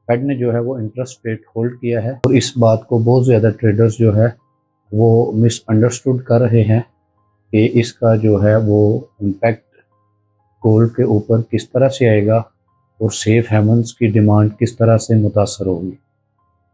Fade ने जो है वो इंटरेस्ट रेट होल्ड किया है और इस बात को बहुत ज़्यादा ट्रेडर्स जो है वो मिसअंडरस्टूड कर रहे हैं कि इसका जो है वो इम्पैक्ट गोल्ड के ऊपर किस तरह से आएगा और सेफ हेवन्स की डिमांड किस तरह से मुतासर होगी।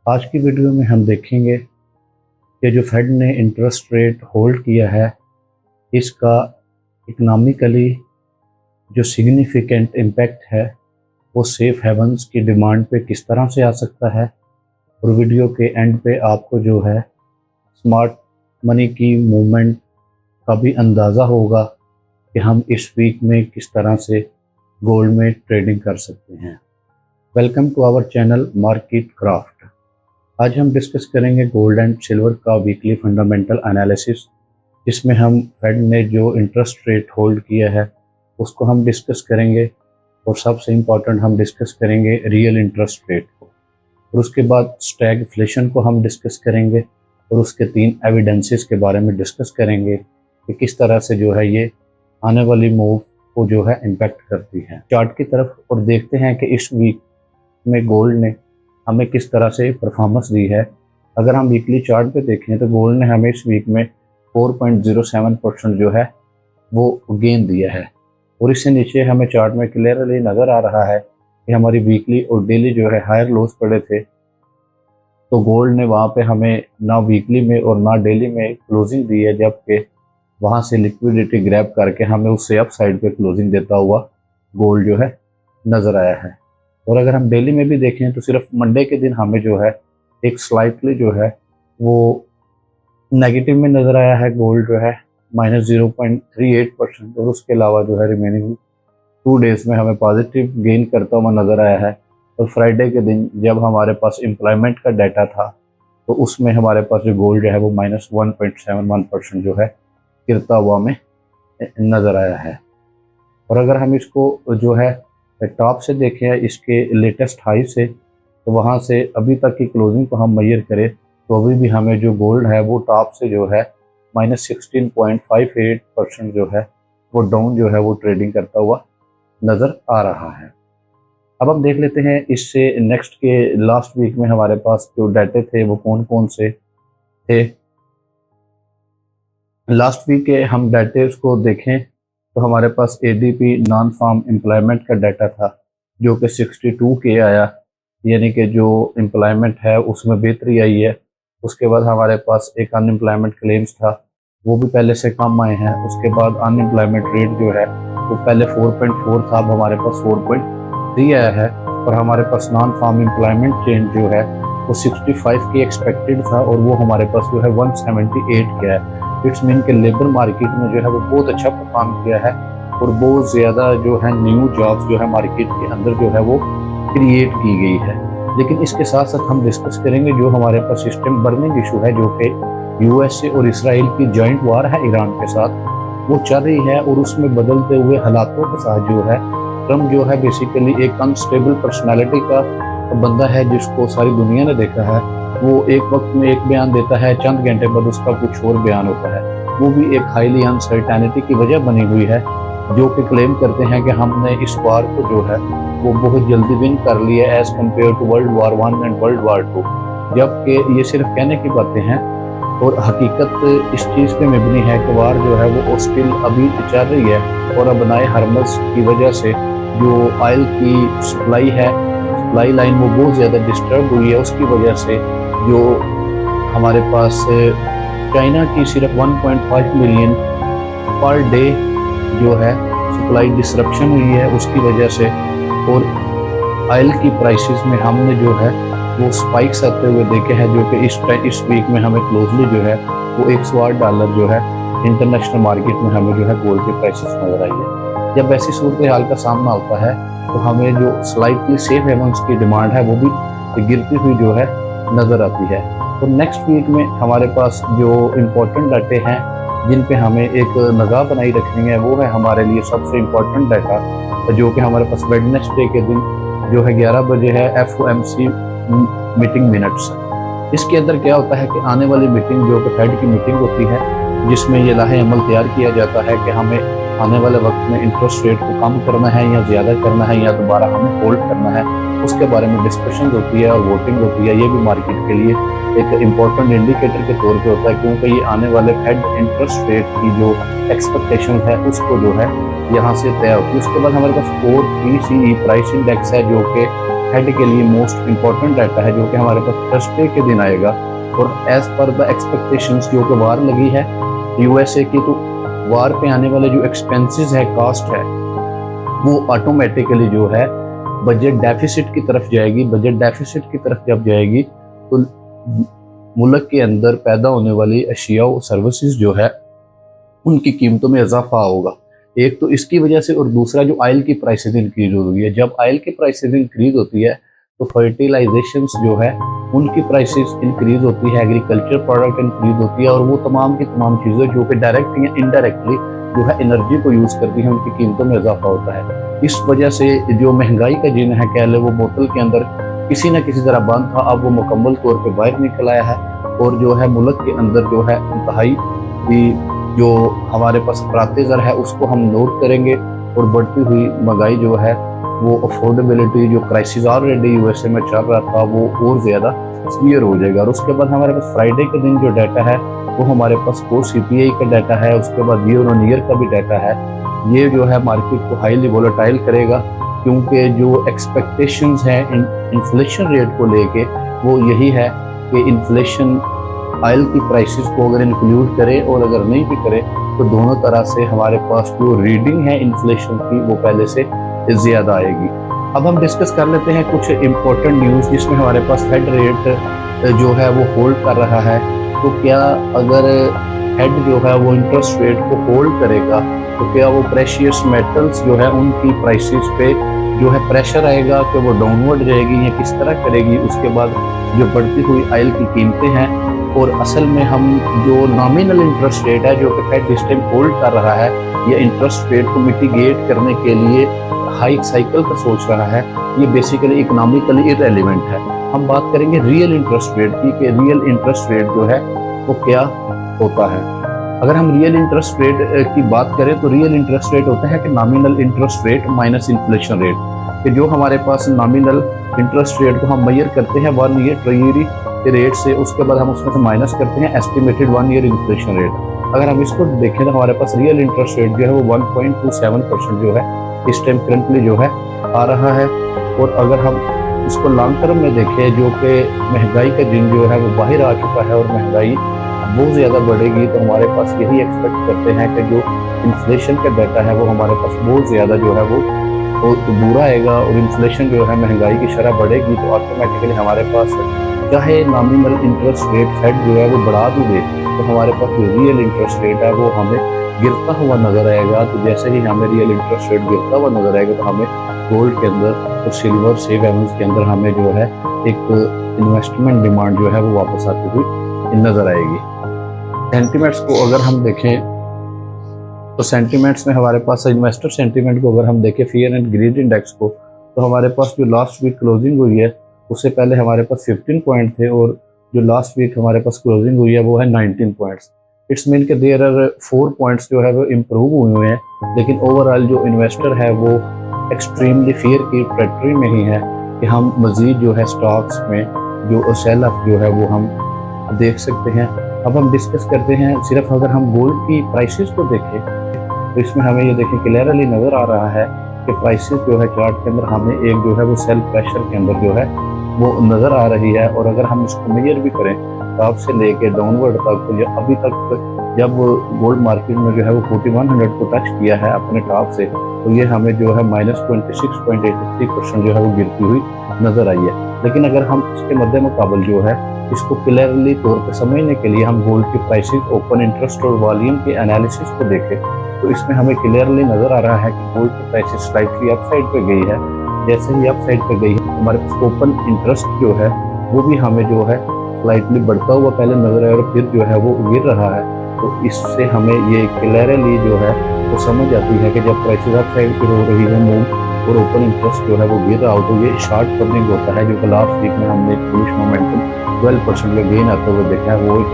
आज की वीडियो में हम देखेंगे कि जो फेड ने इंटरेस्ट रेट होल्ड किया है इसका इकनॉमिकली जो सिग्निफिकेंट इम्पैक्ट है वो सेफ हेवन्स की डिमांड पे किस तरह से आ सकता है। और वीडियो के एंड पे आपको जो है स्मार्ट मनी की मूवमेंट का भी अंदाज़ा होगा कि हम इस वीक में किस तरह से गोल्ड में ट्रेडिंग कर सकते हैं। Welcome to our channel Market Craft. आज हम डिस्कस करेंगे गोल्ड एंड सिल्वर का वीकली फंडामेंटल एनालिसिस, जिसमें हम फेड ने जो इंटरेस्ट रेट होल्ड किया है उसको हम डिस्कस करेंगे और सबसे इम्पॉर्टेंट हम डिस्कस करेंगे रियल इंटरेस्ट रेट को, और उसके बाद स्टैगफ्लेशन को हम डिस्कस करेंगे और उसके 3 एविडेंसेस के बारे में डिस्कस करेंगे कि किस तरह से जो है ये आने वाली मूव को जो है इम्पैक्ट करती है। चार्ट की तरफ और देखते हैं कि इस वीक में गोल्ड ने हमें किस तरह से परफॉर्मेंस दी है। अगर हम वीकली चार्ट पे देखें तो गोल्ड ने हमें इस वीक में 4.07% जो है वो गेन दिया है, और इससे नीचे हमें चार्ट में क्लियरली नज़र आ रहा है कि हमारी वीकली और डेली जो है हायर लोस पड़े थे। तो गोल्ड ने वहाँ पे हमें ना वीकली में और ना डेली में क्लोजिंग दी है, जबकि वहाँ से लिक्विडिटी ग्रैब करके हमें उससे अप साइड पे क्लोजिंग देता हुआ गोल्ड जो है नज़र आया है। और अगर हम डेली में भी देखें तो सिर्फ मंडे के दिन हमें जो है एक स्लाइटली जो है वो नेगेटिव में नज़र आया है गोल्ड जो है -0.38%, और उसके अलावा जो है रिमेनिंग 2 डेज़ में हमें पॉजिटिव गेन करता हुआ नज़र आया है। और फ्राइडे के दिन जब हमारे पास एम्प्लॉयमेंट का डाटा था तो उसमें हमारे पास जो गोल्ड जो है वो -1.71% जो है गिरता हुआ में नज़र आया है। और अगर हम इसको जो है टॉप से देखें इसके लेटेस्ट हाई से, तो वहाँ से अभी तक की क्लोजिंग को हम मेजर करें तो अभी भी हमें जो गोल्ड है वो टॉप से जो है -16.58% जो है वो डाउन जो है वो ट्रेडिंग करता हुआ नज़र आ रहा है। अब हम देख लेते हैं इससे नेक्स्ट के लास्ट वीक में हमारे पास जो डाटे थे वो कौन कौन से थे। लास्ट वीक के हम डाटे उसको देखें तो हमारे पास एडीपी नॉन फार्म एम्प्लॉयमेंट का डाटा था जो कि 62 के आया, यानी कि जो एम्प्लॉयमेंट है उसमें बेहतरी आई है। उसके बाद हमारे पास एक अनएम्प्लॉयमेंट क्लेम्स था, वो भी पहले से कम आए हैं। उसके बाद अनएम्प्लॉयमेंट रेट जो है वो पहले 4.4 था, अब हमारे पास 4.3 आया है। और हमारे पास नॉन फार्म एम्प्लॉयमेंट चेंज जो है वो 65 की एक्सपेक्टेड था और वो हमारे पास जो है 178 का है। इट्स मीन के लेबर मार्केट में जो है वो बहुत अच्छा परफॉर्म किया है और बहुत ज़्यादा जो है न्यू जॉब्स जो है मार्केट के अंदर जो है वो क्रिएट की गई है। लेकिन इसके साथ साथ हम डिस्कस करेंगे जो हमारे पास सिस्टम बर्निंग इशू है, जो कि यूएसए और इसराइल की जॉइंट वार है ईरान के साथ, वो चल रही है। और उसमें बदलते हुए हालातों के साथ जो है ट्रम्प जो है बेसिकली एक अनस्टेबल पर्सनैलिटी का बंदा है जिसको सारी दुनिया ने देखा है। वो एक वक्त में एक बयान देता है, चंद घंटे बाद उसका कुछ और बयान होता है। वो भी एक हाईली अनसर्टेनिटी की वजह बनी हुई है, जो कि क्लेम करते हैं कि हमने इस वार को जो है वो बहुत जल्दी विन कर लिया as compare to World War I and World War II, जबकि ये सिर्फ कहने की बातें हैं और हकीकत इस चीज़ पे मबनी है कि वार जो है वो स्टिल अभी चल रही है। और अब नए हरमस की वजह से जो ऑयल की सप्लाई है, सप्लाई लाइन वो बहुत ज़्यादा डिस्टर्ब हुई है। उसकी वजह से जो हमारे पास चाइना की सिर्फ 1.5 मिलियन पर डे जो है सप्लाई डिसरप्शन हुई है उसकी वजह से। और ऑयल की प्राइसेस में हमने जो है वो स्पाइक्स आते हुए देखे हैं, जो कि इस वीक में हमें क्लोजली जो है वो $108 जो है इंटरनेशनल मार्केट में हमें जो है गोल्ड की प्राइसेस नजर आई है। जब ऐसी सूरत हाल का सामना होता है तो हमें जो स्लाइटली सेफ हेवन्स की डिमांड है वो भी गिरती हुई जो है नज़र आती है। तो नेक्स्ट वीक में हमारे पास जो इम्पोर्टेंट डाटे हैं जिन पे हमें एक निगाह बनाई रखनी है वो है हमारे लिए सबसे इम्पोर्टेंट डाटा, जो कि हमारे पास वेडनेसडे के दिन जो है 11 बजे है FOMC मीटिंग मिनट्स। इसके अंदर क्या होता है कि आने वाली मीटिंग जो कि फेड की मीटिंग होती है जिसमें ये लाहे अमल तैयार किया जाता है कि हमें आने वाले वक्त में इंटरेस्ट रेट को कम करना है या ज़्यादा करना है या दोबारा हमें होल्ड करना है, उसके बारे में डिस्कशन होती है और वोटिंग होती है। ये भी मार्केट के लिए एक इम्पोर्टेंट इंडिकेटर के तौर पे होता है, क्योंकि ये आने वाले फेड इंटरेस्ट रेट की जो एक्सपेक्टेशन है उसको जो है यहाँ से तय होती है। उसके बाद हमारे पास कोर PCE प्राइस इंडेक्स है, जो कि फेड के लिए मोस्ट इम्पोर्टेंट डाटा है, जो कि हमारे पास थर्सडे के दिन आएगा। और एज पर द एक्सपेक्टेशंस, जो कि वार लगी है USA की, तो वार पे आने वाले जो एक्सपेंसेस है, कास्ट है, वो ऑटोमेटिकली जो है बजट डेफिसिट की तरफ जाएगी। बजट डेफिसिट की तरफ जब जाएगी तो मुल्क के अंदर पैदा होने वाली अशिया और सर्विसेज जो है उनकी कीमतों में इजाफा होगा। एक तो इसकी वजह से, और दूसरा जो ऑयल की प्राइसेस इंक्रीज हो रही है। जब ऑयल की प्राइसेस इंक्रीज होती है तो फर्टिलाइजेशंस जो है उनकी प्राइसेस इंक्रीज होती है, एग्रीकल्चर प्रोडक्ट इंक्रीज होती है, और वो तमाम की तमाम चीज़ें जो कि डायरेक्ट या इनडायरेक्टली जो है एनर्जी को यूज़ करती हैं, उनकी कीमतों में इजाफा होता है। इस वजह से जो महंगाई का जिन है, कह ले वो बोतल के अंदर किसी न किसी तरह बंद था, अब वो मुकम्मल तौर पर बाहर निकल आया है। और जो है मुल्क के अंदर जो है इंतहाई जो हमारे पास अफराते ज़र है उसको हम नोट करेंगे, और बढ़ती हुई महंगाई जो है वो अफोर्डेबिलिटी जो क्राइसिस ऑलरेडी USA में चल रहा था वो और ज़्यादा सीवियर हो जाएगा। और उसके बाद हमारे पास फ्राइडे के दिन जो डाटा है वो हमारे पास कोर CPI का डाटा है, उसके बाद ईयर ऑन ईयर का भी डाटा है। ये जो है मार्केट को हाईली वोलेटाइल करेगा, क्योंकि जो एक्सपेक्टेशंस हैं इन्फ्लेशन रेट को लेके वो यही है कि इन्फ्लेशन ऑयल की प्राइसेस को अगर इंक्लूड करे और अगर नहीं भी करे तो दोनों तरह से हमारे पास जो रीडिंग है इन्फ्लेशन की वो पहले से ज़्यादा आएगी। अब हम डिस्कस कर लेते हैं कुछ इम्पोर्टेंट न्यूज़, जिसमें हमारे पास फेड रेट जो है वो होल्ड कर रहा है। तो क्या अगर फेड जो है वो इंटरेस्ट रेट को होल्ड करेगा तो क्या वो प्रेशियस मेटल्स जो है उनकी प्राइसेस पे जो है प्रेशर आएगा कि वो डाउनवर्ड जाएगी या किस तरह करेगी। उसके बाद जो बढ़ती हुई ऑयल की कीमतें हैं, और असल में हम जो नॉमिनल इंटरेस्ट रेट है जो कि फेड इस टाइम होल्ड कर रहा है, ये इंटरेस्ट रेट को मिटिगेट करने के लिए हाइक साइकिल का सोच रहा है, ये बेसिकली इकोनॉमिकली इररेलेवेंट है। हम बात करेंगे रियल इंटरेस्ट रेट की, कि रियल इंटरेस्ट रेट जो है वो क्या होता है। अगर हम रियल इंटरेस्ट रेट की बात करें तो रियल इंटरेस्ट रेट होता है कि nominal interest rate minus inflation rate, कि जो हमारे पास नॉमिनल इंटरेस्ट रेट को हम मेजर करते हैं 1 ईयर ट्रेजरी के रेट से, उसके बाद हम उसमें से माइनस करते हैं एस्टिमेटेड 1 ईयर इन्फ्लेशन रेट। अगर हम इसको देखें तो हमारे पास रियल इंटरेस्ट रेट जो है वो 1.27% जो है इस टाइम करंटली जो है आ रहा है। और अगर हम इसको लॉन्ग टर्म में देखें, जो कि महंगाई का दिन जो है वो बाहर आ चुका है और महंगाई बहुत ज़्यादा बढ़ेगी, तो हमारे पास यही एक्सपेक्ट करते हैं कि जो इन्फ्लेशन का डाटा है वो हमारे पास बहुत ज़्यादा जो है वो बुरा आएगा। और इन्फ्लेशन जो है महंगाई की शरह बढ़ेगी तो ऑटोमेटिकली हमारे पास चाहे नॉमिनल इंटरेस्ट रेट फेड जो है वो बढ़ा भी दे, तो हमारे पास जो रियल इंटरेस्ट रेट है वो हमें गिरता हुआ नजर आएगा। तो जैसे ही हमें रियल इंटरेस्ट रेट गिरता हुआ नजर आएगा तो हमें गोल्ड के अंदर और सिल्वर सेफ हेवन्स के अंदर हमें जो है एक इन्वेस्टमेंट डिमांड जो है वो वापस आती हुई नजर आएगी। सेंटिमेंट्स को अगर हम देखें तो सेंटिमेंट्स में हमारे पास इन्वेस्टर सेंटिमेंट को अगर हम देखें फियर एंड ग्रीड इंडेक्स को, तो हमारे पास जो लास्ट वीक क्लोजिंग हुई है उससे पहले हमारे पास 15 पॉइंट थे, और जो लास्ट वीक हमारे पास क्लोजिंग हुई है वो है 19 पॉइंट्स। इट्स मीन के देयर आर 4 पॉइंट्स जो है वो इम्प्रूव हुए हैं, लेकिन ओवरऑल जो इन्वेस्टर है वो एक्सट्रीमली फियर की टेरिटरी में ही है कि हम मज़ीद जो है स्टॉक्स में जो सेल ऑफ जो है वो हम देख सकते हैं। अब हम डिस्कस करते हैं, सिर्फ अगर हम गोल्ड की प्राइसेस को देखें तो इसमें हमें ये देखें क्लियरली नज़र आ रहा है कि प्राइसेस जो है चार्ट के अंदर हमें एक जो है वो सेल प्रेशर के अंदर जो है वो नज़र आ रही है। और अगर हम इसको मेजर भी करें टॉप से लेके डाउनवर्ड तक, तो अभी तक जब गोल्ड मार्केट में जो है वो 4100 को टच किया है अपने टॉप से, तो ये हमें जो है -26.83% जो है वो गिरती हुई नज़र आई है। लेकिन अगर हम इसके मद्दे मुकाबल जो है इसको क्लियरली तौर पर समझने के लिए हम गोल्ड की प्राइसेस, ओपन इंटरेस्ट और वॉल्यूम के एनालिसिस को देखें, तो इसमें हमें क्लियरली नज़र आ रहा है कि गोल्ड की प्राइसेस स्लाइटली अपसाइड पे गई है। जैसे ही अपसाइड पे गई है हमारे पास ओपन इंटरेस्ट जो है वो भी हमें जो है स्लाइटली बढ़ता हुआ पहले नजर आया और फिर जो है वो गिर रहा है। तो इससे हमें ये क्लियरली जो है वो समझ आती है कि जब प्राइसेस अपसाइड पे हो रही है मूव और ओपन इंटरेस्ट जो है वो गिर रहा हो, तो ये शॉर्ट कवरिंग होता है, जो कि लास्ट वीक में हमने पुलिस मोमेंटम 12% में गेन आते हुए देखा है। वो एक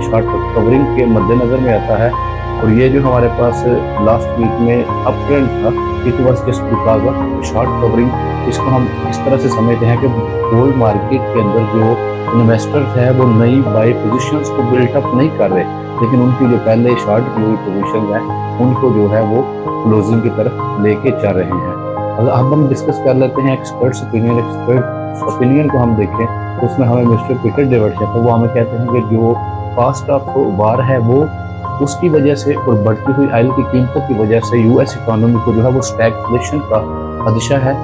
शॉर्ट कवरिंग के मद्देनजर में आता है और ये जो हमारे पास लास्ट वीक में अप ट्रेंड था, it was just because of short covering. इसको हम इस तरह से समझते हैं कि गोल्ड मार्केट के अंदर जो इन्वेस्टर्स हैं वो नई बाई पोजीशंस को बिल्टअप नहीं कर रहे, लेकिन उनकी जो पहले शॉर्ट की हुई पोजीशन है उनको जो है वो क्लोजिंग की तरफ लेके चल रहे हैं। अगर अब हम डिस्कस कर लेते हैं एक्सपर्ट्स ओपिनियन। एक्सपर्ट्स ओपिनियन को हम देखें तो उसमें हमें मिस्टर पीटर डेविडसन है वो हमें कहते हैं कि जो कॉस्ट ऑफ वार है वो उसकी वजह से और बढ़ती हुई ऑयल की कीमतों की वजह से यूएस इकोनॉमी को जो है वो स्टैगफ्लेशन का खदशा है।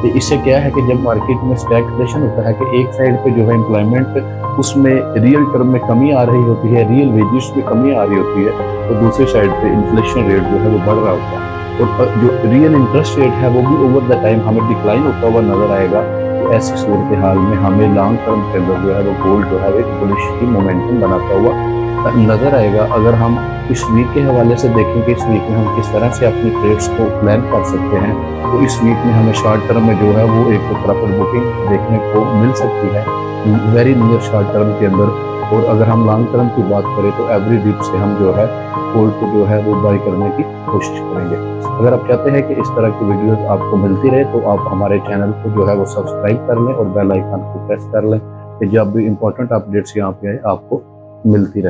तो इससे क्या है कि जब मार्केट में स्टैगफ्लेशन होता है कि एक साइड पे जो है एम्प्लॉयमेंट उसमें रियल टर्म में कमी आ रही होती है, रियल वेजेस में कमी आ रही होती है, तो दूसरी साइड पे इन्फ्लेशन रेट जो है वो बढ़ रहा होता है और जो रियल इंटरेस्ट रेट है वो भी ओवर द टाइम हमें डिक्लाइन होता हुआ नजर आएगा। तो ऐसी सूरत हाल में हमें लॉन्ग टर्म के अंदर जो है वो गोल्ड जो है एक बुलिश की मोमेंटम बनाता हुआ नजर आएगा। अगर हम इस वीक के हवाले से देखें कि इस वीक में हम किस तरह से अपनी ट्रेड्स को प्लान कर सकते हैं, तो इस वीक में हमें शॉर्ट टर्म में जो है वो एक प्रॉफिट बुकिंग देखने को मिल सकती है वेरी नियर शॉर्ट टर्म के अंदर। और अगर हम लॉन्ग टर्म की बात करें तो एवरी डिप से हम जो है गोल्ड को जो है वो बाई करने की कोशिश करेंगे। अगर आप चाहते हैं कि इस तरह की वीडियोस आपको मिलती रहे तो आप हमारे चैनल को जो है वो सब्सक्राइब कर लें और बेल आइकन को प्रेस कर लें कि जब भी इंपॉर्टेंट अपडेट्स यहाँ पे आए आपको मिलती रहे।